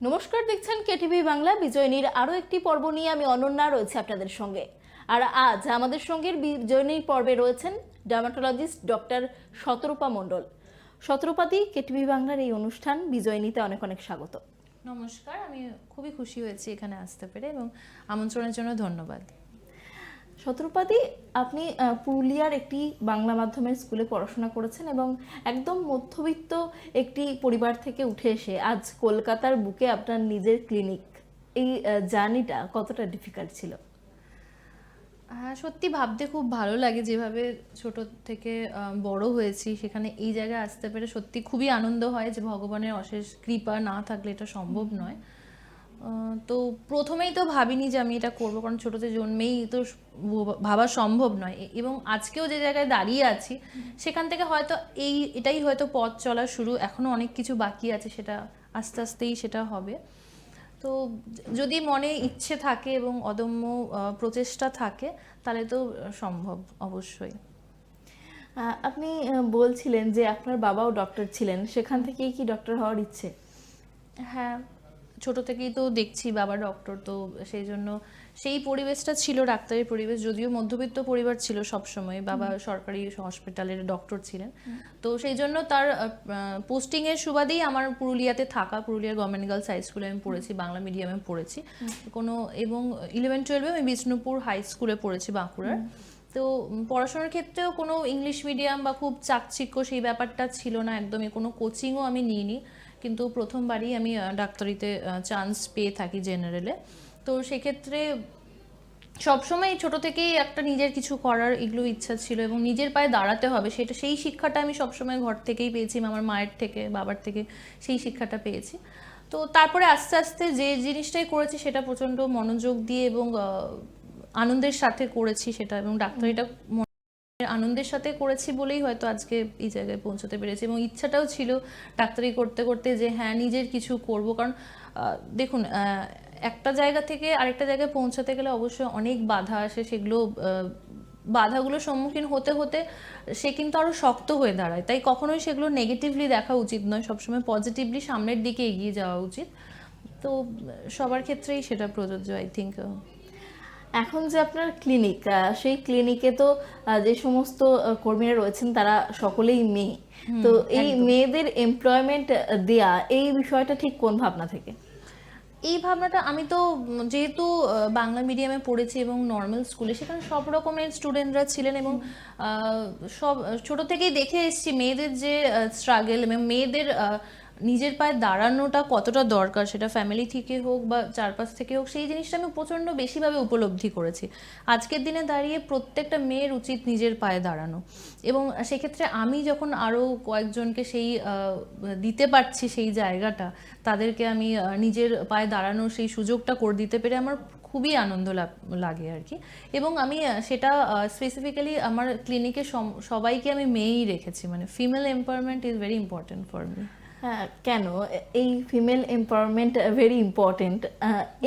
নমস্কার, দেখছেন কেটিভি বাংলা। বিজয়নীর আরও একটি পর্ব নিয়ে আমি অনন্যা রয়েছে আপনাদের সঙ্গে। আর আজ আমাদের সঙ্গে বিজয়নীর পর্বে রয়েছেন ডার্মাটোলজিস্ট ডক্টর শতরূপা মণ্ডল। শতরূপাদি, কেটিভি বাংলার এই অনুষ্ঠান বিজয়নীতে অনেক অনেক স্বাগত। নমস্কার, আমি খুবই খুশি হয়েছি এখানে আসতে পেরে এবং আমন্ত্রণের জন্য ধন্যবাদ। শতরূপাদি, আপনি পুরুলিয়ার একটি বাংলা মাধ্যমের স্কুলে পড়াশোনা করেছেন এবং একদম মধ্যবিত্ত একটি পরিবার থেকে উঠে এসে আজ কলকাতার বুকে আপনার নিজের ক্লিনিক। এই জার্নিটা কতটা ডিফিকাল্ট ছিল? হ্যাঁ, সত্যি ভাবতে খুব ভালো লাগে, যেভাবে ছোট থেকে বড় হয়েছি সেখানে এই জায়গায় আসতে পেরে সত্যি খুবই আনন্দ হয় যে ভগবানের অশেষ কৃপা না থাকলে এটা সম্ভব নয়। তো প্রথমেই তো ভাবিনি যে আমি এটা করবো, কারণ ছোটতে জন্মেই তো ভাবা সম্ভব নয়। এবং আজকেও যে জায়গায় দাঁড়িয়ে আছি সেখান থেকে হয়তো এটাই হয়তো পথ চলা শুরু, এখনো অনেক কিছু বাকি আছে, সেটা আস্তে আস্তেই সেটা হবে। তো যদি মনে ইচ্ছে থাকে এবং অদম্য প্রচেষ্টা থাকে তাহলে তো সম্ভব অবশ্যই। আপনি বলছিলেন যে আপনার বাবাও ডক্টর ছিলেন, সেখান থেকেই কি ডক্টর হওয়ার ইচ্ছে? হ্যাঁ, ছোট থেকেই তো দেখছি বাবা ডক্টর, তো সেই জন্য সেই পরিবেশটা ছিল ডাক্তারের পরিবেশ। যদিও মধ্যবিত্ত পরিবার ছিল সব সময়, বাবা সরকারি হসপিটালের ডক্টর ছিলেন, তো সেই জন্য তার পোস্টিং এর সুবাদেই আমার পুরুলিয়াতে থাকা। পুরুলিয়ার গভর্নমেন্ট গার্লস হাই স্কুলে আমি পড়েছি, বাংলা মিডিয়ামে পড়েছি এবং 11-12 আমি বিষ্ণুপুর হাই স্কুলে পড়েছি বাঁকুড়ার। তো পড়াশোনার ক্ষেত্রেও কোনো ইংলিশ মিডিয়াম বা খুব চাকচিক্য সেই ব্যাপারটা ছিল না একদমই, কোনো কোচিংও আমি নিইনি। কিন্তু প্রথমবারই আমি ডাক্তারিতে চান্স পেয়ে থাকি জেনারেলে। তো সেক্ষেত্রে সবসময় ছোট থেকেই একটা নিজের কিছু করার এগুলো ইচ্ছা ছিল এবং নিজের পায়ে দাঁড়াতে হবে, সেই শিক্ষাটা আমি সবসময় ঘর থেকেই পেয়েছি, আমার মায়ের থেকে বাবার থেকে সেই শিক্ষাটা পেয়েছি। তো তারপরে আস্তে আস্তে যে জিনিসটাই করেছি সেটা প্রচণ্ড মনোযোগ দিয়ে এবং আনন্দের সাথে করেছি সেটা, এবং ডাক্তারিটা আনন্দের সাথে করেছি বলেই হয়তো আজকে এই জায়গায় পৌঁছতে পেরেছি। এবং ইচ্ছাটাও ছিল ডাক্তারি করতে করতে যে হ্যাঁ নিজের কিছু করব, কারণ দেখুন একটা জায়গা থেকে আরেকটা জায়গায় পৌঁছাতে গেলে অবশ্যই অনেক বাধা আসে, সেগুলো বাধাগুলোর সম্মুখীন হতে হতে সে কিন্তু আরো শক্ত হয়ে দাঁড়ায়। তাই কখনোই সেগুলো নেগেটিভলি দেখা উচিত নয়, সবসময় পজিটিভলি সামনের দিকে এগিয়ে যাওয়া উচিত। তো সবার ক্ষেত্রেই সেটা প্রযোজ্য, আই থিঙ্ক। এখন যে আপনার ক্লিনিক, সেই ক্লিনিকে তো যে সমস্ত কর্মীরা রয়েছেন তারা সকলেই মেয়ে। তো এই মেয়েদের এমপ্লয়মেন্ট দেয়া, এই বিষয়টা ঠিক কোন ভাবনা থেকে? এই ভাবনাটা আমি তো যেহেতু বাংলা মিডিয়ামে পড়েছি এবং নর্মাল স্কুলে, সেখানে সব রকমের স্টুডেন্টরা ছিলেন এবং সব ছোট থেকেই দেখে এসেছি মেয়েদের যে স্ট্রাগল এবং মেয়েদের নিজের পায়ে দাঁড়ানোটা কতটা দরকার, সেটা ফ্যামিলি থেকে হোক বা চারপাশ থেকে হোক, সেই জিনিসটা আমি প্রচণ্ড বেশিভাবে উপলব্ধি করেছি। আজকের দিনে দাঁড়িয়ে প্রত্যেকটা মেয়ের উচিত নিজের পায়ে দাঁড়ানো, এবং সেক্ষেত্রে আমি যখন আরও কয়েকজনকে সেই দিতে পারছি সেই জায়গাটা, তাদেরকে আমি নিজের পায়ে দাঁড়ানোর সেই সুযোগটা করে দিতে পেরে আমার খুবই আনন্দ লাগে আর কি। এবং আমি সেটা স্পেসিফিক্যালি আমার ক্লিনিকে সবাইকে আমি মেয়েই রেখেছি, মানে female empowerment is very important for me. হ্যাঁ, কেন এই ফিমেল এম্পাওয়ারমেন্ট ভেরি ইম্পর্টেন্ট,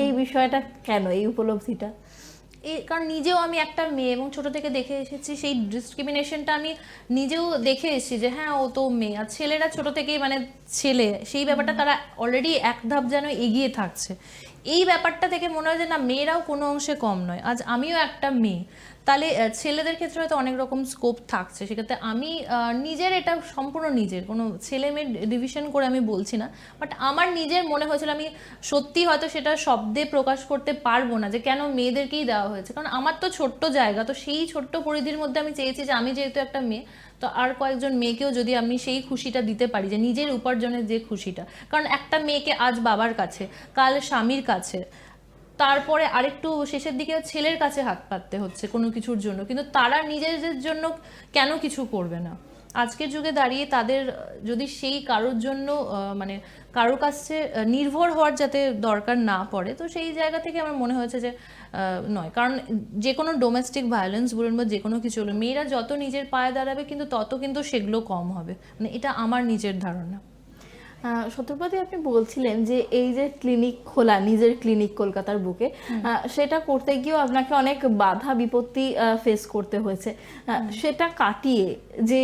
এই বিষয়টা কেন, এই উপলব্ধিটা? কারণ নিজেও আমি একটা মেয়ে এবং ছোট থেকে দেখে এসেছি সেই ডিসক্রিমিনেশনটা, আমি নিজেও দেখে এসেছি যে হ্যাঁ ও তো মেয়ে। আর ছেলেরা ছোট থেকেই মানে ছেলে সেই ব্যাপারটা তারা অলরেডি এক ধাপ যেন এগিয়ে থাকছে। এই ব্যাপারটা থেকে মনে হয় যে না, মেয়েরাও কোনো অংশে কম নয়। আজ আমিও একটা মেয়ে, তাহলে ছেলেদের ক্ষেত্রে হয়তো অনেক রকম স্কোপ থাকছে, সেক্ষেত্রে আমি নিজের, এটা সম্পূর্ণ নিজের, কোনো ছেলে মেয়ে ডিভিশন করে আমি বলছি না, বাট আমার নিজের মনে হয়েছিল, আমি সত্যি হয়তো সেটা শব্দে প্রকাশ করতে পারবো না যে কেন মেয়েদেরকেই দেওয়া হয়েছে, কারণ আমার তো ছোট্ট জায়গা, তো সেই ছোট্ট পরিধির মধ্যে আমি চেয়েছি যে আমি যেহেতু একটা মেয়ে, তো আর কয়েকজন মেয়েকেও যদি আমি সেই খুশিটা দিতে পারি, যে নিজের উপার্জনের যে খুশিটা। কারণ একটা মেয়েকে আজ বাবার কাছে, কাল স্বামীর কাছে, তারপরে আরেকটু শেষের দিকে ছেলের কাছে হাত পাততে হচ্ছে কোনো কিছুর জন্য, কিন্তু তারা নিজেদের জন্য কেন কিছু করবে না? আজকের যুগে দাঁড়িয়ে তাদের যদি সেই কারোর জন্য মানে কারোর কাছে নির্ভর হওয়ার যাতে দরকার না পড়ে, তো সেই জায়গা থেকে আমার মনে হয়েছে যে নয়। কারণ যে কোনো ডোমেস্টিক ভায়োলেন্স বলুন বা যে কোনো কিছু হলো, মেয়েরা যত নিজের পায়ে দাঁড়াবে কিন্তু তত কিন্তু সেগুলো কম হবে, মানে এটা আমার নিজের ধারণা। শতরূপাদি, আপনি বলছিলেন যে এই যে ক্লিনিক খোলা, নিজের ক্লিনিক কলকাতার বুকে, সেটা করতে গিয়েও আপনাকে অনেক বাধা বিপত্তি ফেস করতে হয়েছে। সেটা কাটিয়ে যে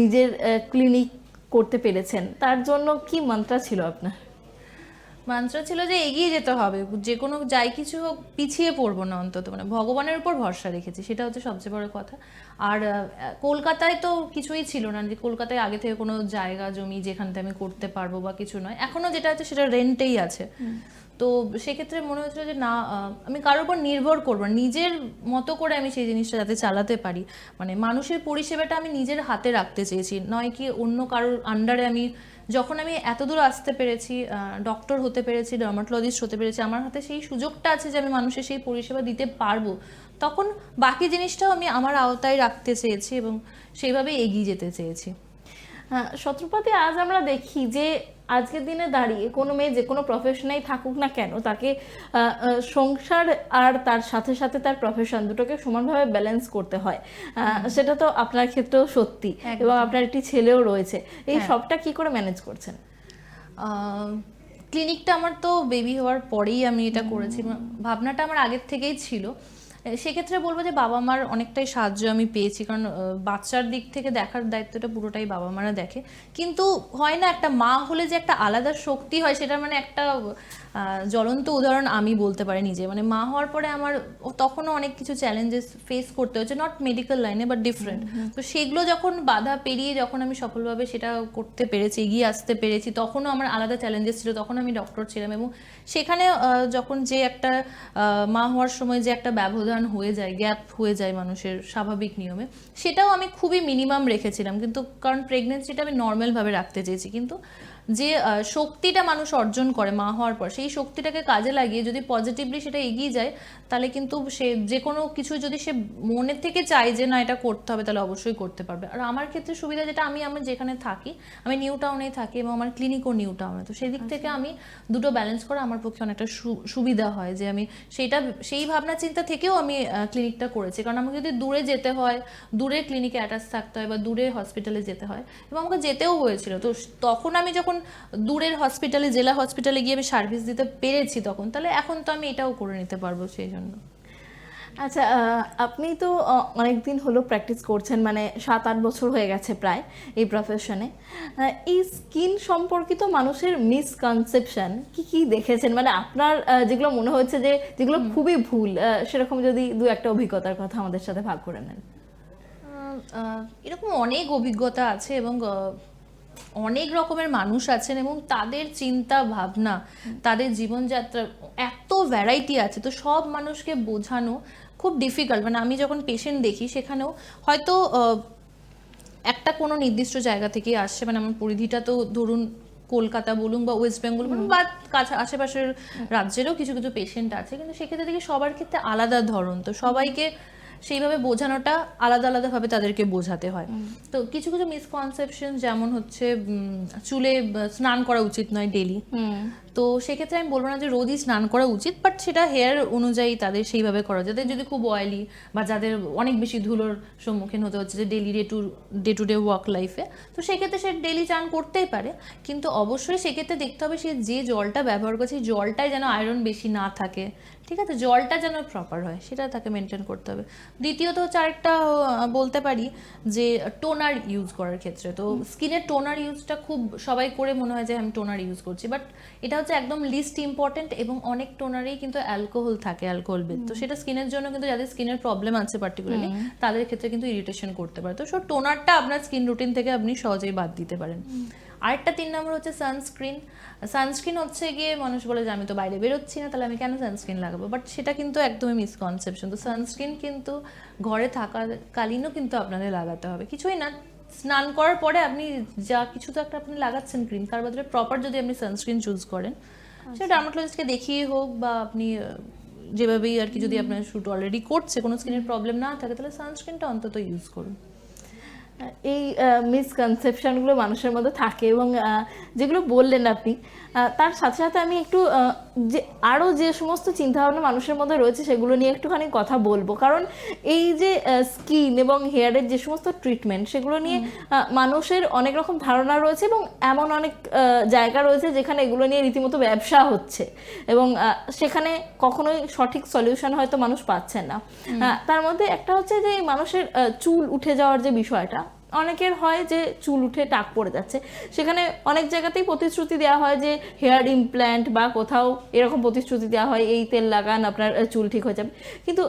নিজের ক্লিনিক করতে পেরেছেন, তার জন্য কি মন্ত্র ছিল আপনার? মান্ত্রা ছিল যে এগিয়ে যেতে হবে, যে কোনো যাই কিছু হোক পিছিয়ে পড়বো না, অন্তত মানে ভগবানের উপর ভরসা রেখেছি, সেটা হচ্ছে সবচেয়ে বড় কথা। আর কলকাতায় তো কিছুই ছিল না, যে কলকাতায় আগে থেকে কোনো জায়গা জমি যেখান থেকে আমি করতে পারবো বা কিছু নয়, এখনো যেটা আছে সেটা রেন্টেই আছে। তো সেক্ষেত্রে মনে হচ্ছিল যে না, আমি কারোর উপর নির্ভর করবো না, নিজের মতো করে আমি সেই জিনিসটা যাতে চালাতে পারি, মানে মানুষের পরিষেবাটা আমি নিজের হাতে রাখতে চেয়েছি, নয় কি অন্য কারোর আন্ডারে। আমি যখন আমি এতদূর আসতে পেরেছি, ডক্টর হতে পেরেছি, ডার্মাটোলজিস্ট হতে পেরেছি, আমার হাতে সেই সুযোগটা আছে যে আমি মানুষের সেই পরিষেবা দিতে পারবো, তখন বাকি জিনিসটাও আমি আমার আওতায় রাখতে চেয়েছি এবং সেইভাবে এগিয়ে যেতে চেয়েছি। শত্রুপাতি, আজ আমরা দেখি যে আজকের দিনে দাঁড়িয়ে কোনো মেয়ে যে কোনো প্রফেশনেই থাকুক না কেন, তাকে সংসার আর তার সাথে সাথে তার প্রফেশন দুটোকে সমানভাবে ব্যালেন্স করতে হয়। সেটা তো আপনার ক্ষেত্রেও সত্যি, এবং আপনার একটি ছেলেও রয়েছে। এই সবটা কি করে ম্যানেজ করছেন? ক্লিনিকটা আমার তো বেবি হওয়ার পরেই আমি এটা করেছি, ভাবনাটা আমার আগের থেকেই ছিল। সেক্ষেত্রে বলবো যে বাবা মার অনেকটাই সাহায্য আমি পেয়েছি, কারণ বাচ্চার দিক থেকে দেখার দায়িত্বটা পুরোটাই বাবা মারা দেখে। কিন্তু হয় না, একটা মা হলে যে একটা আলাদা শক্তি হয়, সেটা মানে একটা জ্বলন্ত উদাহরণ আমি বলতে পারি নিজে। মানে মা হওয়ার পরে আমার তখনও অনেক কিছু চ্যালেঞ্জেস ফেস করতে হচ্ছে, নট মেডিকেল লাইনে বাট ডিফারেন্ট। তো সেগুলো যখন বাধা পেরিয়ে যখন আমি সফলভাবে সেটা করতে পেরেছি, এগিয়ে আসতে পেরেছি, তখনও আমার আলাদা চ্যালেঞ্জেস ছিল, তখন আমি ডক্টর ছিলাম। এবং সেখানে যখন যে একটা মা হওয়ার সময় যে একটা ব্যবধান হয়ে যায়, গ্যাপ হয়ে যায় মানুষের স্বাভাবিক নিয়মে, সেটাও আমি খুবই মিনিমাম রেখেছিলাম। কিন্তু কারণ প্রেগনেন্সিটা আমি নর্মালভাবে রাখতে চেয়েছি, কিন্তু যে শক্তিটা মানুষ অর্জন করে মা হওয়ার পর, সেই শক্তিটাকে কাজে লাগিয়ে যদি পজিটিভলি সেটা এগিয়ে যায়, তাহলে কিন্তু সে যে কোনো কিছু যদি সে মনের থেকে চায় যে না এটা করতে হবে, তাহলে অবশ্যই করতে পারবে। আর আমার ক্ষেত্রে সুবিধা যেটা, আমি যেখানে থাকি, আমি নিউ টাউনেই থাকি এবং আমার ক্লিনিকও নিউ টাউনে, তো সেই দিক থেকে আমি দুটো ব্যালেন্স করা আমার পক্ষে অনেকটা সুবিধা হয়, যে আমি সেই ভাবনা চিন্তা থেকেও আমি ক্লিনিকটা করেছি। কারণ আমাকে যদি দূরে যেতে হয়, দূরে ক্লিনিকে অ্যাটাচ থাকতে হয় বা দূরে হসপিটালে যেতে হয়, এবং আমাকে যেতেও হয়েছিল, তো তখন আমি যখন দূরের হসপিটালে, জেলা হসপিটালে গিয়ে আমি সার্ভিস দিতে পেরেছি তখন, তাহলে এখন তো আমি এটাও করে নিতে পারবো সেই জন্য। আচ্ছা, আপনি তো অনেকদিন হলো প্র্যাকটিস করছেন, মানে 7-8 বছর হয়ে গেছে প্রায় এই প্রফেশনে। এই স্কিন সম্পর্কিত মানুষের মিসকনসেপশন কি কি দেখেছেন, মানে আপনার যেগুলো মনে হচ্ছে যে যেগুলো খুবই ভুল, সেরকম যদি দু একটা অভিজ্ঞতার কথা আমাদের সাথে ভাগ করে নেন। এরকম অনেক অভিজ্ঞতা আছে এবং অনেক রকমের মানুষ আছেন, এবং তাদের চিন্তা ভাবনা, তাদের জীবনযাত্রার এত ভ্যারাইটি আছে, তো সব মানুষকে বোঝানো খুব ডিফিকাল্ট। মানে আমি যখন পেশেন্ট দেখি, সেখানেও হয়তো একটা কোনো নির্দিষ্ট জায়গা থেকে আসছে, মানে আমার পরিধিটা তো ধরুন কলকাতা বলুন বা ওয়েস্ট বেঙ্গল বলুন বা আশেপাশের রাজ্যেরও কিছু কিছু পেশেন্ট আছে, কিন্তু সেক্ষেত্রে দেখি সবার ক্ষেত্রে আলাদা ধরন, তো সবাইকে সেইভাবে বোঝানোটা আলাদা আলাদাভাবে তাদেরকে বোঝাতে হয়। তো কিছু কিছু মিসকনসেপশন, যেমন হচ্ছে চুলে স্নান করা উচিত নয় ডেলি, তো সেক্ষেত্রে আমি বলবো না যে রোজই স্নান করা উচিত, বাট সেটা হেয়ার অনুযায়ী তাদের সেইভাবে করা, যাদের যদি খুব অয়েলি বা যাদের অনেক বেশি ধুলোর সম্মুখীন হতে হচ্ছে যে daily day to day work লাইফে, তো সেক্ষেত্রে সে ডেলি চান করতেই পারে। কিন্তু অবশ্যই সেক্ষেত্রে দেখতে হবে সে যে জলটা ব্যবহার করছে, জলটায় যেন আয়রন বেশি না থাকে, ঠিক আছে, জলটা যেন প্রপার হয়, সেটা তাকে মেনটেন করতে হবে। দ্বিতীয়ত হচ্ছে আরেকটা বলতে পারি যে টোনার ইউজ করার ক্ষেত্রে, তো স্কিনের টোনার ইউজটা খুব সবাই করে মনে হয় যে আমি টোনার ইউজ করছি, বাট এটা হচ্ছে একদম লিস্ট ইম্পর্টেন্ট, এবং অনেক টোনারেই কিন্তু অ্যালকোহল থাকে, অ্যালকোহল বেদ, তো সেটা স্কিনের জন্য কিন্তু যাদের স্কিনের প্রবলেম আছে পার্টিকুলারলি, তাদের ক্ষেত্রে কিন্তু ইরিটেশন করতে পারে। তো টোনারটা আপনার স্কিন রুটিন থেকে আপনি সহজেই বাদ দিতে পারেন। আরেকটা 3 নম্বর হচ্ছে সানস্ক্রিন হচ্ছে গিয়ে মানুষ বলে যে আমি তো বাইরে বেরোচ্ছি না, তাহলে আমি কেন সানস্ক্রিন লাগাবো, বাট সেটা কিন্তু একদমই মিসকনসেপশন। তো সানস্ক্রিন কিন্তু ঘরে থাকাকালীনও কিন্তু আপনাদের লাগাতে হবে, কিছুই না, স্নান করার পরে আপনি যা কিছু তো একটা আপনি লাগাচ্ছেন ক্রিম, তার বদলে প্রপার যদি আপনি সানস্ক্রিন চুজ করেন, সেটা ডার্মাটোলজিস্টকে দেখিয়ে হোক বা আপনি যেভাবেই আর কি, যদি আপনার শুট অলরেডি করছে, কোনো স্কিনের প্রবলেম না থাকে, তাহলে সানস্ক্রিনটা অন্তত ইউজ করুন। এই মিসকনসেপশনগুলো মানুষের মধ্যে থাকে, এবং যেগুলো বললেন আপনি, তার সাথে সাথে আমি একটু যে আরও যে সমস্ত চিন্তাভাবনা মানুষের মধ্যে রয়েছে সেগুলো নিয়ে একটুখানি কথা বলবো। কারণ এই যে স্কিন এবং হেয়ারের যে সমস্ত ট্রিটমেন্ট, সেগুলো নিয়ে মানুষের অনেক রকম ধারণা রয়েছে, এবং এমন অনেক জায়গা রয়েছে যেখানে এগুলো নিয়ে রীতিমতো ব্যবসা হচ্ছে, এবং সেখানে কখনোই সঠিক সলিউশন হয়তো মানুষ পাচ্ছেন না। তার মধ্যে একটা হচ্ছে যে মানুষের চুল উঠে যাওয়ার যে বিষয়টা, অনেকের হয় যে চুল উঠে টাক পড়ে যাচ্ছে, সেখানে অনেক জায়গাতেই প্রতিশ্রুতি দেওয়া হয় যে হেয়ার ইমপ্ল্যান্ট, বা কোথাও এরকম প্রতিশ্রুতি দেওয়া হয় এই তেল লাগান আপনার চুল ঠিক হয়ে যাবে, কিন্তু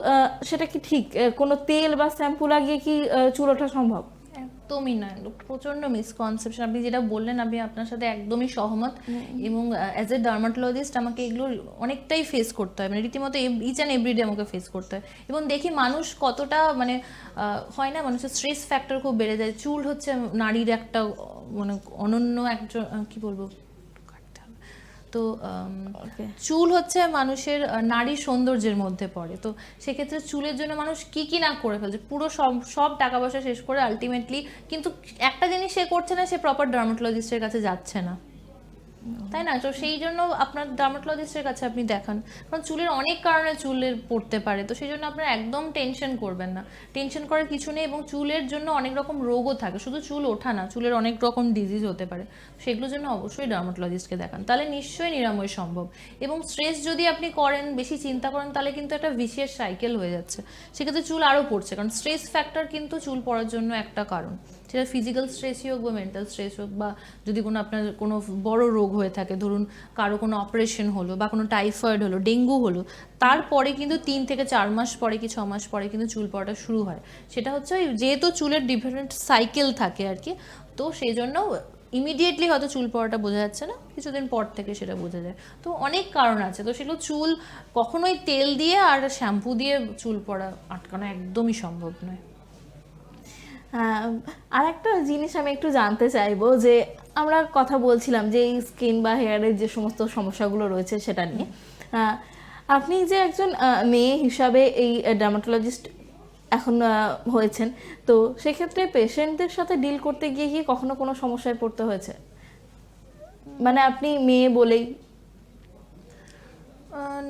সেটা কি ঠিক? কোনো তেল বা শ্যাম্পু লাগিয়ে কি চুল ওঠা সম্ভব? একদমই না, এগুলো প্রচন্ড মিসকনসেপশন। আপনি যেটা বললেন আমি আপনার সাথে একদমই সহমত, এবং অ্যাজ এ ডার্মাটোলজিস্ট আমাকে এগুলো অনেকটাই ফেস করতে হয়, মানে রীতিমতো ইচ অ্যান্ড এভরিডে আমাকে ফেস করতে হয়। এবং দেখি মানুষ কতটা মানে হয় না, মানুষের স্ট্রেস ফ্যাক্টর খুব বেড়ে যায়। চুল হচ্ছে নারীর একটা মানে অনন্য একজন কি বলবো, তো চুল হচ্ছে মানুষের নারী সৌন্দর্যের মধ্যে পড়ে। তো সেক্ষেত্রে চুলের জন্য মানুষ কি কি না করে ফেলছে, পুরো সব সব টাকা পয়সা শেষ করে আলটিমেটলি কিন্তু একটা জিনিস সে করছে না, সে প্রপার ডার্মাটোলজিস্টের কাছে যাচ্ছে না, তাই না? তো সেই জন্য আপনার ডার্মাটোলজিস্টের কাছে আপনি দেখান, কারণ চুলের অনেক কারণে চুলের পড়তে পারে। তো সেই জন্য আপনারা একদম টেনশন করবেন না, টেনশন করার কিছু নেই। এবং চুলের জন্য অনেক রকম রোগও থাকে, শুধু চুল ওঠা না, চুলের অনেক রকম ডিজিজ হতে পারে। সেগুলোর জন্য অবশ্যই ডার্মাটোলজিস্টকে দেখান, তাহলে নিশ্চয়ই নিরাময় সম্ভব। এবং স্ট্রেস যদি আপনি করেন, বেশি চিন্তা করেন, তাহলে কিন্তু একটা ভিসিয়াস সাইকেল হয়ে যাচ্ছে, সেক্ষেত্রে চুল আরও পড়ছে। কারণ স্ট্রেস ফ্যাক্টর কিন্তু চুল পড়ার জন্য একটা কারণ, সেটা ফিজিক্যাল স্ট্রেসই হোক বা মেন্টাল স্ট্রেস হোক, বা যদি কোনো আপনার কোনো বড় রোগ হয়ে থাকে, ধরুন কারো কোনো অপারেশন হলো বা কোনো টাইফয়েড হলো, ডেঙ্গু হলো, তারপরে কিন্তু 3 থেকে 4 মাস পরে কি 6 মাস পরে কিন্তু চুল পড়াটা শুরু হয়। সেটা হচ্ছে যেহেতু চুলের ডিফারেন্ট সাইকেল থাকে আর কি, তো সেই জন্য ইমিডিয়েটলি হয়তো চুল পড়াটা বোঝা যাচ্ছে না, কিছুদিন পর থেকে সেটা বোঝা যায়। তো অনেক কারণ আছে, তো সেগুলো চুল কখনোই তেল দিয়ে আর শ্যাম্পু দিয়ে চুল পড়া আটকানো একদমই সম্ভব নয়। আর একটা জিনিস আমি একটু জানতে চাইবো, যে আমরা কথা বলছিলাম যে এই স্কিন বা হেয়ারের যে সমস্ত সমস্যাগুলো রয়েছে সেটা নিয়ে, আপনি যে একজন মেয়ে হিসাবে এই ডার্মাটোলজিস্ট এখন হয়েছেন, তো সেক্ষেত্রে পেশেন্টদের সাথে ডিল করতে গিয়ে কি কখনো কোনো সমস্যায় পড়তে হয়েছে? মানে আপনি মেয়ে বলেই।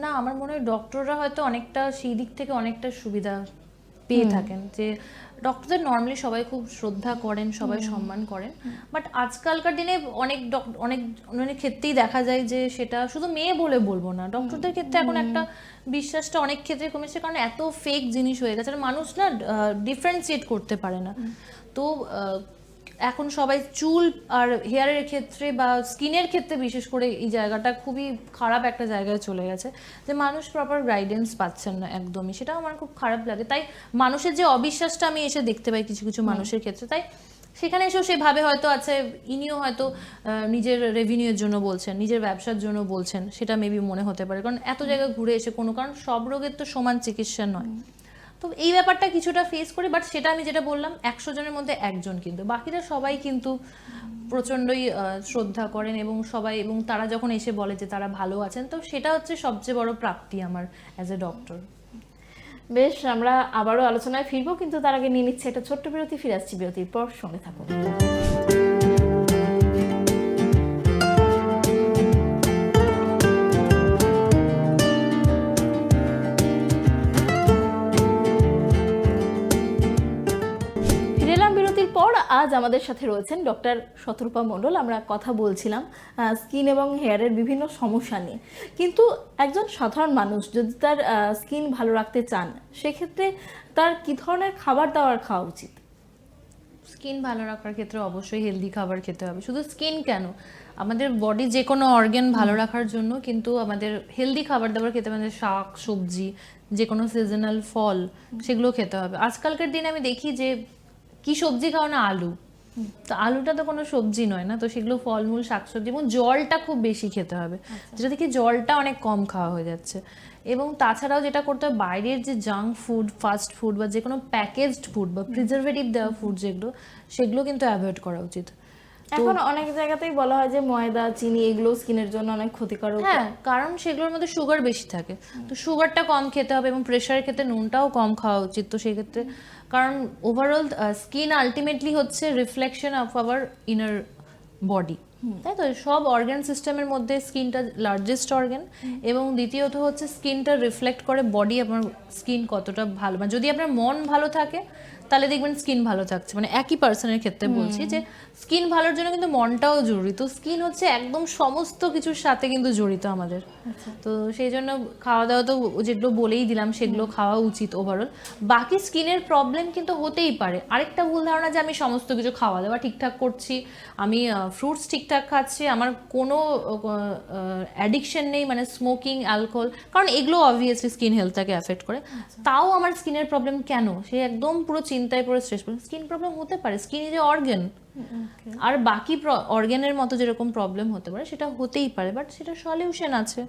না, আমার মনে হয় ডক্টররা হয়তো অনেকটা সেই দিক থেকে অনেকটা সুবিধা পেয়ে থাকেন, যে ডক্টরদের নর্মালি সবাই খুব শ্রদ্ধা করেন, সবাই সম্মান করেন। বাট আজকালকার দিনে অনেক ক্ষেত্রেই দেখা যায় যে, সেটা শুধু মেয়ে বলে বলবো না, ডক্টরদের ক্ষেত্রে এখন একটা বিশ্বাসটা অনেক ক্ষেত্রে কমেছে, কারণ এত ফেক জিনিস হয়ে গেছে, মানুষ না ডিফারেন্সিয়েট করতে পারে না। তো এখন সবাই চুল আর হেয়ারের ক্ষেত্রে বা স্কিনের ক্ষেত্রে বিশেষ করে এই জায়গাটা খুবই খারাপ একটা জায়গায় চলে গেছে, যে মানুষ প্রপার গাইডেন্স পাচ্ছেন না একদমই। সেটা আমার খুব খারাপ লাগে। তাই মানুষের যে অবিশ্বাসটা আমি এসে দেখতে পাই কিছু কিছু মানুষের ক্ষেত্রে, তাই সেখানে এসেও সেভাবে হয়তো আছে, ইনিও হয়তো নিজের রেভিনিউয়ের জন্য বলছেন, নিজের ব্যবসার জন্য বলছেন, সেটা মেবি মনে হতে পারে, কারণ এত জায়গায় ঘুরে এসে কোনো, কারণ সব রোগের তো সমান চিকিৎসা নয়। তো এই ব্যাপারটা কিছুটা ফেস করি, বাট সেটা আমি যেটা বললাম 100 জনের মধ্যে একজন, কিন্তু বাকিরা সবাই কিন্তু প্রচণ্ডই শ্রদ্ধা করেন, এবং সবাই, এবং তারা যখন এসে বলে যে তারা ভালো আছেন, তো সেটা হচ্ছে সবচেয়ে বড় প্রাপ্তি আমার অ্যাজ এ ডক্টর। বেশ, আমরা আবারও আলোচনায় ফিরবো, কিন্তু তার আগে নিয়ে নিচ্ছে একটা ছোট্ট বিরতি। ফিরে আসছি বিরতির পর, সঙ্গে থাকুন। আজ আমাদের সাথে রয়েছেন ডক্টর শতরূপা মণ্ডল। আমরা কথা বলছিলাম স্কিন এবং হেয়ারের বিভিন্ন সমস্যা নিয়ে, কিন্তু একজন সাধারণ মানুষ যদি তার স্কিন ভালো রাখতে চান, সেক্ষেত্রে তার কি ধরনের খাবার দাবার খাওয়া উচিত? স্কিন ভালো রাখার ক্ষেত্রে অবশ্যই হেলদি খাবার খেতে হবে। শুধু স্কিন কেন, আমাদের বডি যে কোনো অর্গান ভালো রাখার জন্য কিন্তু আমাদের হেলদি খাবার দাবার খেতে হবে। আমাদের শাক সবজি, যে কোনো সিজনাল ফল, সেগুলো খেতে হবে। আজকালকার দিনে আমি দেখি যে কি সবজি খাও না, আলু, তো আলুটা তো কোনো সবজি নয় না, তো সেগুলো ফলমূল শাকসবজি, এবং জলটা খুব বেশি খেতে হবে, যেটা দেখি জলটা অনেক কম খাওয়া হয়ে যাচ্ছে। এবং তাছাড়াও যেটা করতে হবে, বাইরের যে জাঙ্ক ফুড, ফাস্ট ফুড বা যে কোনো প্যাকেজড ফুড বা প্রিজারভেটিভ দেওয়া ফুড যেগুলো, সেগুলো কিন্তু অ্যাভয়েড করা উচিত। এখন অনেক জায়গাতেই বলা হয় যে ময়দা, চিনি এগুলো স্কিনের জন্য অনেক ক্ষতিকারক। হ্যাঁ, কারণ সেগুলোর মধ্যে সুগার বেশি থাকে, তো সুগারটা কম খেতে হবে, এবং প্রেশারের ক্ষেত্রে নুনটাও কম খাওয়া উচিত। তো সেই ক্ষেত্রে, কারণ ওভারঅল স্কিন আলটিমেটলি হচ্ছে reflection of our inner body, তাই তো? সব অর্গান সিস্টেমের মধ্যে স্কিনটা লার্জেস্ট অর্গান, এবং দ্বিতীয়ত হচ্ছে স্কিনটা রিফ্লেক্ট করে বডি, আপনার স্কিন কতটা ভালো, মানে যদি আপনার মন ভালো থাকে তাহলে দেখবেন স্কিন ভালো থাকছে। মানে একই পার্সনের ক্ষেত্রে বলছি যে স্কিন ভালোর জন্য কিন্তু মনটাও জরুরি। তো স্কিন হচ্ছে একদম সমস্ত কিছুর সাথে কিন্তু জড়িত আমাদের। তো সেই জন্য খাওয়া দাওয়া তো যেগুলো বলেই দিলাম সেগুলো খাওয়া উচিত ওভারঅল। বাকি স্কিনের প্রবলেম কিন্তু হতেই পারে। আরেকটা ভুল ধারণা যে আমি সমস্ত কিছু খাওয়া দাওয়া ঠিকঠাক করছি, আমি ফ্রুটস ঠিকঠাক খাচ্ছি, আমার কোনো অ্যাডিকশন নেই, মানে স্মোকিং, অ্যালকোহল, কারণ এগুলো অবভিয়াসলি স্কিন হেলথটাকে অ্যাফেক্ট করে, তাও আমার স্কিনের প্রবলেম কেন, সে একদম পুরো চিন্তায় পড়ে স্ট্রেস পড়ে। স্কিন প্রবলেম হতে পারে, স্কিন ইজ এ অর্গান, আর বাকি অর্গানের মতো যেরকম প্রবলেম হতে পারে সেটা হতেই পারে, বাট সেটা সলিউশন আছে।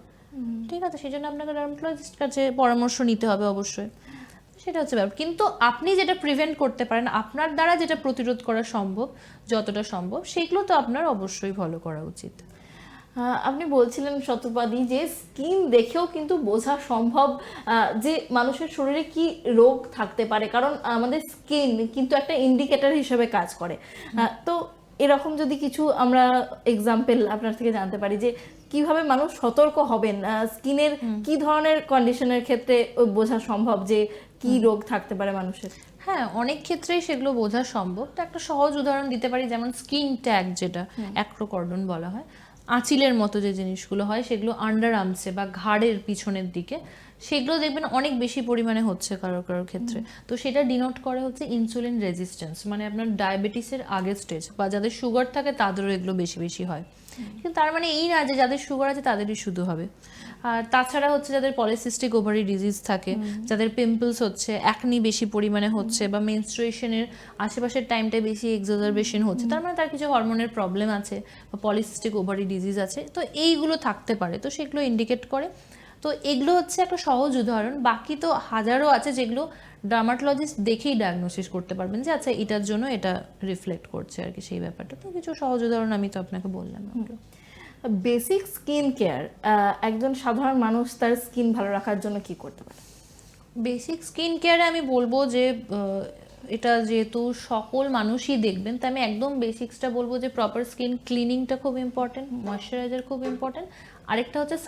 ঠিক আছে, সেই জন্য আপনাকে ডার্মাটোলজিস্ট কাছে পরামর্শ নিতে হবে অবশ্যই, সেটা হচ্ছে ব্যাপার। কিন্তু আপনি যেটা প্রিভেন্ট করতে পারেন, আপনার দ্বারা যেটা প্রতিরোধ করা সম্ভব, যতটা সম্ভব, সেগুলো তো আপনার অবশ্যই ফলো করা উচিত। আপনি বলছিলেন শতপাদি যে স্কিন দেখেও কিন্তু বোঝা সম্ভব যে মানুষের শরীরে কি রোগ থাকতে পারে, কারণ আমাদের স্কিন কিন্তু একটা ইন্ডিকেটর হিসেবে কাজ করে। তো এরকম যদি কিছু আমরা এক্সাম্পল আপনার থেকে জানতে পারি যে কিভাবে মানুষ সতর্ক হবেন, স্কিনের কি ধরনের কন্ডিশনের ক্ষেত্রে বোঝা সম্ভব যে কি রোগ থাকতে পারে মানুষের। হ্যাঁ, অনেক ক্ষেত্রেই সেগুলো বোঝা সম্ভব। তো একটা সহজ উদাহরণ দিতে পারি, যেমন স্কিন ট্যাগ, যেটা অ্যাক্রোকর্ডন বলা হয়, আঁচিলের মতো যে জিনিসগুলো হয় সেগুলো আন্ডার আর্মসে বা ঘাড়ের পিছনের দিকে, সেগুলো দেখবেন অনেক বেশি পরিমাণে হচ্ছে কারোর কারোর ক্ষেত্রে। তো সেটা ডিনোট করে হচ্ছে ইনসুলিন রেজিস্ট্যান্স, মানে আপনার ডায়াবেটিসের আগের স্টেজ, বা যাদের সুগার থাকে তাদেরও এগুলো বেশি বেশি হয়। কিন্তু তার মানে এই না যে যাদের সুগার আছে তাদেরই শুধু হবে। আর তাছাড়া হচ্ছে যাদের পলিসিস্টিক ওভারি ডিজিজ থাকে, যাদের পিম্পলস হচ্ছে, অ্যাকনি বেশি পরিমাণে হচ্ছে, বা মেনস্ট্রুয়েশনের আশেপাশের টাইমটায় বেশি এক্সাজারবেশন হচ্ছে, তার মানে তার কিছু হরমোনের প্রবলেম আছে বা পলিসিস্টিক ওভারি ডিজিজ আছে, তো এইগুলো থাকতে পারে। তো সেগুলো ইন্ডিকেট করে। তো এগুলো হচ্ছে একটা সহজ উদাহরণ, বাকি তো হাজারও আছে যেগুলো ডার্মাটোলজিস্ট দেখেই ডায়াগনোসিস করতে পারবেন যে আচ্ছা এটার জন্য এটা রিফ্লেক্ট করছে আর কি, সেই ব্যাপারটা। তো কিছু সহজ উদাহরণ আমি তো আপনাকে বললাম। বেসিক স্কিন কেয়ার, একজন সাধারণ মানুষ তার স্কিন ভালো রাখার জন্য কি করতে পারে? বেসিক স্কিন কেয়ারে আমি বলবো যে এটা যেহেতু সকল মানুষই দেখবেন, তাই আমি একদম বেসিক্সটা বলবো যে প্রপার স্কিন ক্লিনিংটা খুব ইম্পর্টেন্ট, ময়শ্চারাইজার খুব ইম্পর্টেন্ট, আরেকটা হচ্ছে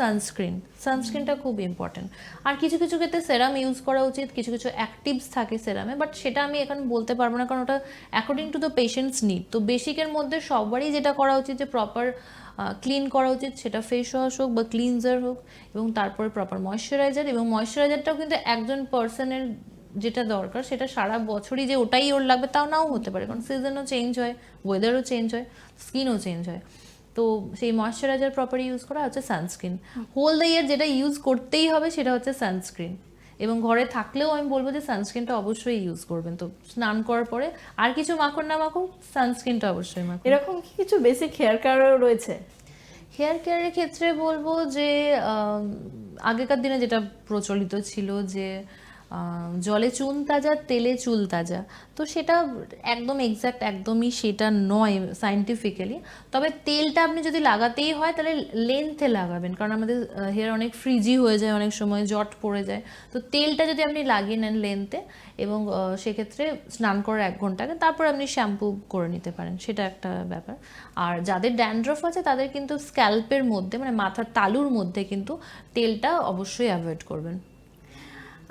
সানস্ক্রিনটা খুব ইম্পর্টেন্ট। আর কিছু কিছু ক্ষেত্রে সেরাম ইউজ করা উচিত, কিছু কিছু অ্যাক্টিভস থাকে সেরামে, বাট সেটা আমি এখন বলতে পারবো না, কারণ ওটা according to the patients need. তো বেসিকের মধ্যে সবারই যেটা করা উচিত যে প্রপার ক্লিন করা উচিত, সেটা ফেস ওয়াশ হোক বা ক্লিনজার হোক, এবং তারপরে প্রপার ময়শ্চারাইজার। এবং ময়শ্চারাইজারটাও কিন্তু একজন পার্সনের যেটা দরকার সেটা সারা বছরই যে ওটাই ওর লাগবে তাও নাও হতে পারে, কারণ সিজনও চেঞ্জ হয়, ওয়েদারও চেঞ্জ হয়, স্কিনও চেঞ্জ হয়। তো সেই ময়শ্চারাইজার প্রপার ইউজ করা হচ্ছে সানস্ক্রিন। হোল দ্য ইয়ার যেটা ইউজ করতেই হবে সেটা হচ্ছে সানস্ক্রিন। এবং ঘরে থাকলেও আমি বলবো যে সানস্ক্রিনটা অবশ্যই ইউজ করবেন। তো স্নান করার পরে আর কিছু মাখুন না মাখুন, সানস্ক্রিনটা অবশ্যই মাখুন। এরকম কি কিছু বেসিক হেয়ার কেয়ারও রয়েছে? হেয়ার কেয়ারের ক্ষেত্রে বলবো যে আগেকার দিনে যেটা প্রচলিত ছিল যে জলে চুন তাজা, তেলে চুল তাজা, তো সেটা একদম এক্স্যাক্ট একদমই সেটা নয় সায়েন্টিফিক্যালি। তবে তেলটা আপনি যদি লাগাতেই হয় তাহলে লেন্থে লাগাবেন, কারণ আমাদের হেয়ার অনেক ফ্রিজি হয়ে যায়, অনেক সময় জট পড়ে যায়। তো তেলটা যদি আপনি লাগিয়ে নেন লেন্থে, এবং সেক্ষেত্রে স্নান করার 1 ঘন্টা আগে, তারপর আপনি শ্যাম্পু করে নিতে পারেন, সেটা একটা ব্যাপার। আর যাদের ড্যান্ড্রফ আছে তাদের কিন্তু স্ক্যাল্পের মধ্যে, মানে মাথার তালুর মধ্যে কিন্তু তেলটা অবশ্যই অ্যাভয়েড করবেন।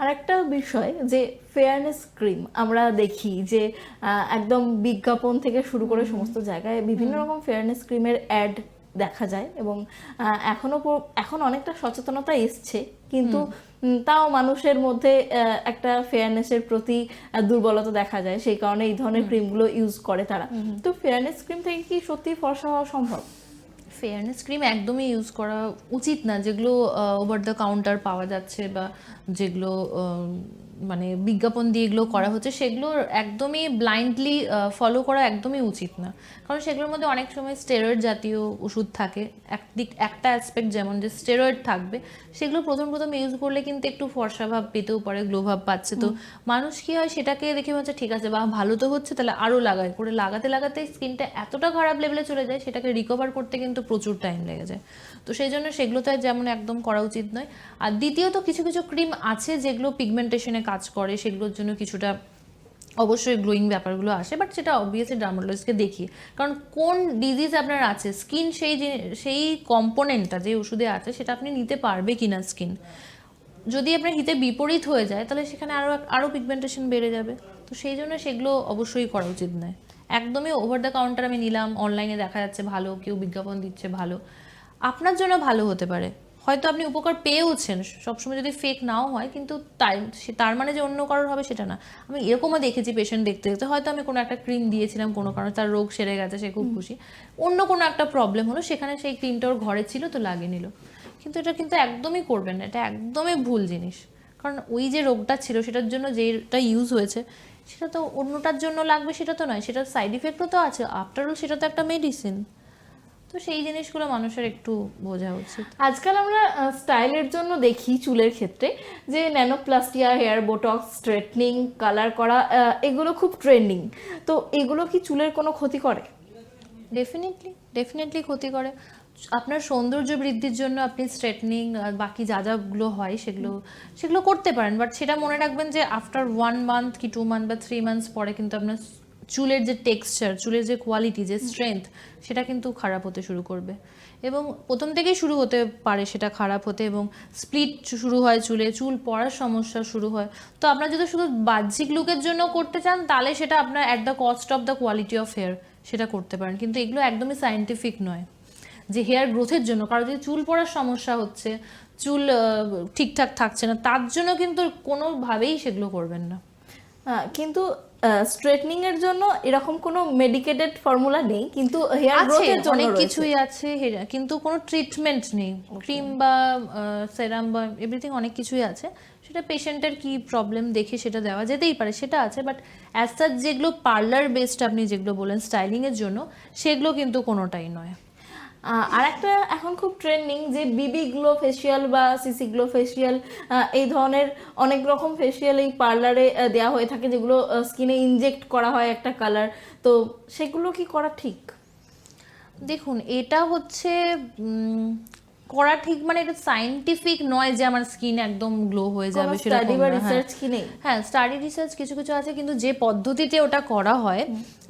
আর একটা বিষয় যে ফেয়ারনেস ক্রিম আমরা দেখি যে একদম বিজ্ঞাপন থেকে শুরু করে সমস্ত জায়গায় বিভিন্ন রকম ফেয়ারনেস ক্রিমের অ্যাড দেখা যায়, এবং এখন অনেকটা সচেতনতা এসছে, কিন্তু তাও মানুষের মধ্যে একটা ফেয়ারনেসের প্রতি দুর্বলতা দেখা যায়, সেই কারণে এই ধরনের ক্রিমগুলো ইউজ করে তারা। তো ফেয়ারনেস ক্রিম থেকে কি সত্যি ফর্সা হওয়া সম্ভব? ফেয়ারনেস ক্রিম একদমই ইউজ করা উচিত না, যেগুলো ওভার দ্য কাউন্টার পাওয়া যাচ্ছে বা যেগুলো মানে বিজ্ঞাপন দিয়ে এগুলো করা হচ্ছে, সেগুলো একদমই ব্লাইন্ডলি ফলো করা একদমই উচিত না। কারণ সেগুলোর মধ্যে অনেক সময় স্টেরয়েড জাতীয় ওষুধ থাকে। একটা অ্যাসপেক্ট যেমন যে স্টেরয়েড থাকবে, সেগুলো প্রথম ইউজ করলে কিন্তু একটু ফর্সা ভাব পেতেও পারে, গ্লো ভাব পাচ্ছে। তো মানুষ কি হয়, সেটাকে দেখে হচ্ছে ঠিক আছে বা ভালো তো হচ্ছে, তাহলে আরও লাগায়, করে লাগাতে লাগাতে স্কিনটা এতটা খারাপ লেভেলে চলে যায়, সেটাকে রিকভার করতে কিন্তু প্রচুর টাইম লেগে যায়। তো সেই জন্য সেগুলোতে যেমন একদম করা উচিত নয়। আর দ্বিতীয়ত কিছু কিছু ক্রিম আছে যেগুলো পিগমেন্টেশনে কাজ করে, সেগুলোর জন্য কিছুটা অবশ্যই গ্লোয়িং ব্যাপারগুলো আসে, বাট সেটা অবভিয়াসলি ডার্মাটোলজিস্টকে দেখি, কারণ কোন ডিজিজ আপনার আছে, স্কিন সেই কম্পোনেন্টটা যে ওষুধে আছে সেটা আপনি নিতে পারবে কিনা স্কিন। যদি আপনার হিতে বিপরীত হয়ে যায় তাহলে সেখানে আরও পিগমেন্টেশন বেড়ে যাবে। তো তো সেই জন্য সেগুলো অবশ্যই করা উচিত নয়। একদমই ওভার দ্য কাউন্টার আমি নিলাম, অনলাইনে দেখা যাচ্ছে ভালো, কেউ বিজ্ঞাপন দিচ্ছে ভালো, আপনার জন্য ভালো হতে পারে, হয়তো আপনি উপকার পেয়েওছেন, সবসময় যদি ফেক নাও হয়, কিন্তু তার মানে যে অন্য কারোর হবে সেটা না। আমি এরকমও দেখেছি পেশেন্ট দেখতে দেখতে হয়তো আমি কোনো একটা ক্রিম দিয়েছিলাম কোনো কারণে, তার রোগ সেরে গেছে, সে খুব খুশি, অন্য কোনো একটা প্রবলেম হলো, সেখানে সেই ক্রিমটা ওর ঘরে ছিল তো লাগিয়ে নিল। কিন্তু এটা কিন্তু একদমই করবেন না, এটা একদমই ভুল জিনিস। কারণ ওই যে রোগটা ছিল সেটার জন্য যেটা ইউজ হয়েছে সেটা তো অন্যটার জন্য লাগবে সেটা তো নয়, সেটার সাইড ইফেক্টও তো আছে, আফটার অল সেটা তো একটা মেডিসিন। তো সেই জিনিসগুলো মানুষের একটু বোঝা উচিত। আজকাল আমরা স্টাইলের জন্য দেখি চুলের ক্ষেত্রে যে nanoplastia, hair botox, straightening, colour করা, এগুলো খুব ট্রেন্ডিং। তো এগুলো কি চুলের কোনো ক্ষতি করে? ডেফিনেটলি ক্ষতি করে। আপনার সৌন্দর্য বৃদ্ধির জন্য আপনি স্ট্রেটনিং আর বাকি যা যাগুলো হয় সেগুলো করতে পারেন, বাট সেটা মনে রাখবেন যে আফটার 1 মান্থ কি 2 মান্থ বা 3 মান্থস পরে কিন্তু আপনার চুলের যে টেক্সচার, চুলের যে কোয়ালিটি, যে স্ট্রেংথ, সেটা কিন্তু খারাপ হতে শুরু করবে। এবং প্রথম থেকেই শুরু হতে পারে সেটা খারাপ হতে, এবং স্প্লিট শুরু হয় চুলে, চুল পড়ার সমস্যা শুরু হয়। তো আপনার যদি শুধু বাহ্যিক লুকের জন্য করতে চান তাহলে সেটা আপনার at the cost of the quality of hair সেটা করতে পারেন, কিন্তু এগুলো একদমই সায়েন্টিফিক নয়। যে হেয়ার গ্রোথের জন্য কারো যদি চুল পড়ার সমস্যা হচ্ছে, চুল ঠিকঠাক থাকছে না, তার জন্য কিন্তু কোনোভাবেই সেগুলো করবেন না। কিন্তু স্ট্রেটনিং এর জন্য এরকম কোনো মেডিকেটেড ফর্মুলা নেই, কিন্তু হেয়ার গ্রোথের জন্য অনেক রয়েছে। কিছুই আছে, কিন্তু কোনো ট্রিটমেন্ট নেই। ক্রিম বা সেরাম বা এভরিথিং অনেক কিছুই আছে, সেটা পেশেন্টের কি প্রবলেম দেখে সেটা দেওয়া যেতেই পারে, সেটা আছে। বাট অ্যাজ সাচ যেগুলো পার্লার বেসড আপনি যেগুলো বলেন স্টাইলিংয়ের জন্য, সেগুলো কিন্তু কোনোটাই নয়। আর একটা এখন খুব ট্রেন্ডিং যে বিবি গ্লো ফেসিয়াল বা সিসি গ্লো ফেসিয়াল, এই ধরনের অনেক রকম ফেসিয়াল এই পার্লারে দেওয়া হয়ে থাকে, যেগুলো স্কিনে ইনজেক্ট করা হয় একটা কালার। তো সেগুলো কি করা ঠিক? দেখুন, এটা হচ্ছে করা ঠিক, মানে এটা সায়েন্টিফিক নয় যে আমার স্কিন একদম গ্লো হয়ে যাবে সেরকম স্টাডি বা না। রিসার্চ কি নেই? হ্যাঁ, স্টাডি রিসার্চ কিছু কিছু আছে, কিন্তু যে পদ্ধতিতে ওটা করা হয়,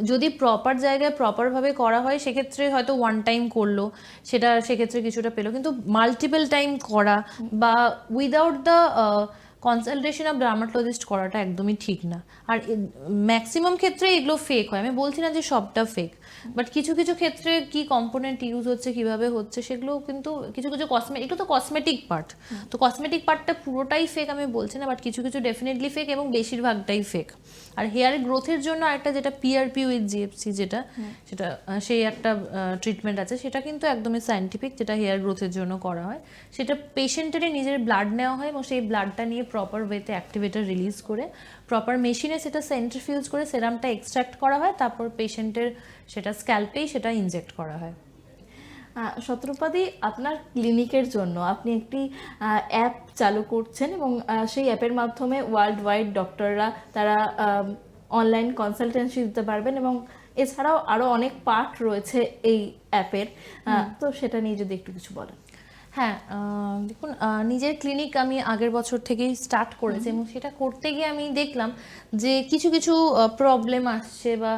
যদি প্রপার জায়গায় প্রপারভাবে করা হয়, সেক্ষেত্রে হয়তো ওয়ান টাইম করলো, সেক্ষেত্রে কিছুটা পেলো, কিন্তু মাল্টিপল টাইম করা বা without the consultation of dermatologist করাটা একদমই ঠিক না। আর ম্যাক্সিমাম ক্ষেত্রে এগুলো ফেক হয়, আমি বলছি না যে সবটা ফেক, বাট কিছু কিছু ক্ষেত্রে কি কম্পোনেন্ট ইউজ হচ্ছে, কিভাবে হচ্ছে, সেগুলো কিন্তু কিছু কিছু এগুলো তো কসমেটিক পার্ট, তো কসমেটিক পার্টটা পুরোটাই ফেক আমি বলছি না, বাট কিছু কিছু ডেফিনেটলি ফেক এবং বেশিরভাগটাই ফেক। আর হেয়ার গ্রোথের জন্য একটা যেটা পিআরপি উইথ জিএফসি সেটা সেই একটা ট্রিটমেন্ট আছে, সেটা কিন্তু একদমই সায়েন্টিফিক, যেটা হেয়ার গ্রোথের জন্য করা হয়। সেটা পেশেন্টেরই নিজের ব্লাড নেওয়া হয় এবং সেই ব্লাডটা নিয়ে প্রপার ওয়েতে অ্যাক্টিভেটর রিলিজ করে প্রপার মেশিনে সেটা সেন্ট্রিফিউজ করে সেরামটা এক্সট্রাক্ট করা হয়, তারপর পেশেন্টের সেটা স্ক্যাল্পেই সেটা ইনজেক্ট করা হয়। শত্রুপাদি, আপনার ক্লিনিকের জন্য আপনি একটি অ্যাপ চালু করছেন এবং সেই অ্যাপের মাধ্যমে ওয়ার্ল্ড ওয়াইড ডক্টররা তারা অনলাইন কনসালটেন্সি দিতে পারবেন, এবং এছাড়াও আরও অনেক পার্ট রয়েছে এই অ্যাপের। তো সেটা নিয়ে যদি একটু কিছু বলেন। হ্যাঁ, দেখুন, নিজের ক্লিনিক আমি আগের বছর থেকেই স্টার্ট করেছি, এবং সেটা করতে গিয়ে আমি দেখলাম যে কিছু কিছু প্রবলেম আসছে, বা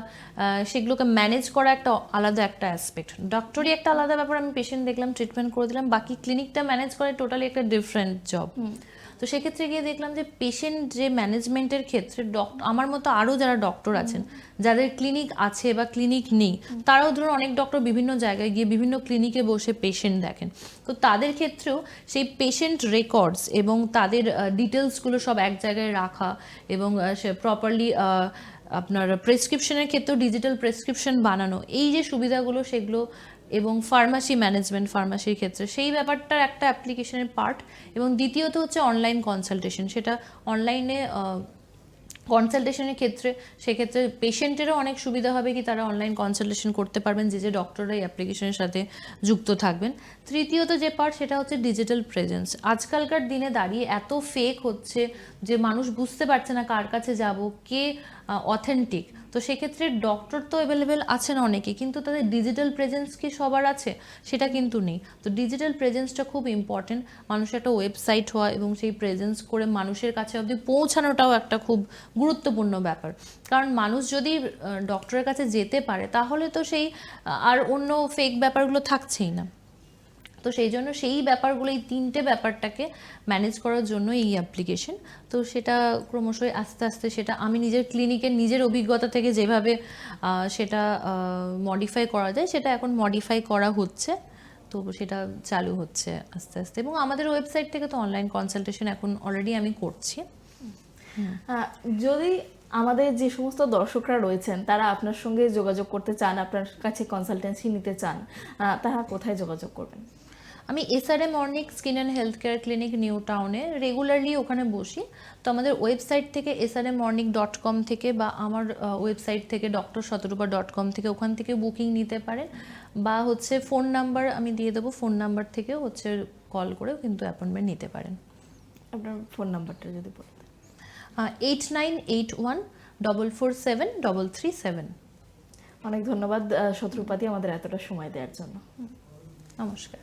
সেগুলোকে ম্যানেজ করা একটা আলাদা একটা অ্যাসপেক্ট, ডক্টরি একটা আলাদা ব্যাপার, আমি পেশেন্ট দেখলাম, ট্রিটমেন্ট করে দিলাম, বাকি ক্লিনিকটা ম্যানেজ করে টোটালি একটা ডিফারেন্ট জব। তো সেক্ষেত্রে গিয়ে দেখলাম যে পেশেন্ট যে ম্যানেজমেন্টের ক্ষেত্রে আমার মতো আরও যারা ডক্টর আছেন, যাদের ক্লিনিক আছে বা ক্লিনিক নেই, তারাও ধরুন অনেক ডক্টর বিভিন্ন জায়গায় গিয়ে বিভিন্ন ক্লিনিকে বসে পেশেন্ট দেখেন, তো তাদের ক্ষেত্রেও সেই পেশেন্ট রেকর্ডস এবং তাদের ডিটেলসগুলো সব এক জায়গায় রাখা, এবং সে প্রপারলি আপনার প্রেসক্রিপশনের ক্ষেত্রেও ডিজিটাল প্রেসক্রিপশন বানানো, এই যে সুবিধাগুলো সেগুলো, এবং ফার্মাসি ম্যানেজমেন্ট, ফার্মাসির ক্ষেত্রে সেই ব্যাপারটার একটা অ্যাপ্লিকেশনের পার্ট। এবং দ্বিতীয়ত হচ্ছে অনলাইন কনসালটেশন, সেটা অনলাইনে কনসালটেশনের ক্ষেত্রে সেক্ষেত্রে পেশেন্টেরও অনেক সুবিধা হবে, কি তারা অনলাইন কনসালটেশন করতে পারবেন, যে ডক্টররা এই অ্যাপ্লিকেশনের সাথে যুক্ত থাকবেন। তৃতীয়ত যে পার্ট, সেটা হচ্ছে ডিজিটাল প্রেজেন্স। আজকালকার দিনে দাঁড়িয়ে এত ফেক হচ্ছে যে মানুষ বুঝতে পারছে না কার কাছে যাব, কে অথেন্টিক। তো সেক্ষেত্রে ডক্টর তো অ্যাভেলেবেল আছেন অনেকে, কিন্তু তাদের ডিজিটাল প্রেজেন্স কি সবার আছে, সেটা কিন্তু নেই। তো ডিজিটাল প্রেজেন্সটা খুব ইম্পর্টেন্ট, মানুষের একটা ওয়েবসাইট হওয়া এবং সেই প্রেজেন্স করে মানুষের কাছে অবধি পৌঁছানোটাও একটা খুব গুরুত্বপূর্ণ ব্যাপার। কারণ মানুষ যদি ডক্টরের কাছে যেতে পারে, তাহলে তো সেই আর অন্য ফেক ব্যাপারগুলো থাকছেই না। তো সেই জন্য সেই ব্যাপারগুলো, এই 3টে ব্যাপারটাকে ম্যানেজ করার জন্য এই অ্যাপ্লিকেশন। তো সেটা ক্রমশই আস্তে আস্তে সেটা আমি নিজের ক্লিনিকের নিজের অভিজ্ঞতা থেকে যেভাবে সেটা মডিফাই করা যায় সেটা এখন মডিফাই করা হচ্ছে। তো সেটা চালু হচ্ছে আস্তে আস্তে, এবং আমাদের ওয়েবসাইট থেকে তো অনলাইন কনসালটেশন এখন অলরেডি আমি করছি। যদি আমাদের যে সমস্ত দর্শকরা রয়েছেন তারা আপনার সঙ্গে যোগাযোগ করতে চান, আপনার কাছে কনসালটেন্সি নিতে চান, তারা কোথায় যোগাযোগ করবেন? আমি SRM Arnik skin and health care clinic new টাউনে রেগুলারলি ওখানে বসি। তো আমাদের ওয়েবসাইট থেকে srmornic.com থেকে বা আমার ওয়েবসাইট থেকে drshotrupa.com থেকে ওখান থেকে বুকিং নিতে পারেন, বা হচ্ছে ফোন নাম্বার আমি দিয়ে দেবো, ফোন নাম্বার থেকেও হচ্ছে কল করেও কিন্তু অ্যাপয়েন্টমেন্ট নিতে পারেন। আপনার ফোন নাম্বারটা যদি বলতেন। 8981447337। অনেক ধন্যবাদ শত্রুপাতি আমাদের এতটা সময় দেওয়ার জন্য। নমস্কার।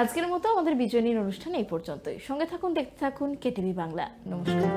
আজকের মতো আমাদের বিজয়নীর অনুষ্ঠান এই পর্যন্তই। সঙ্গে থাকুন, দেখতে থাকুন KTV বাংলা। নমস্কার।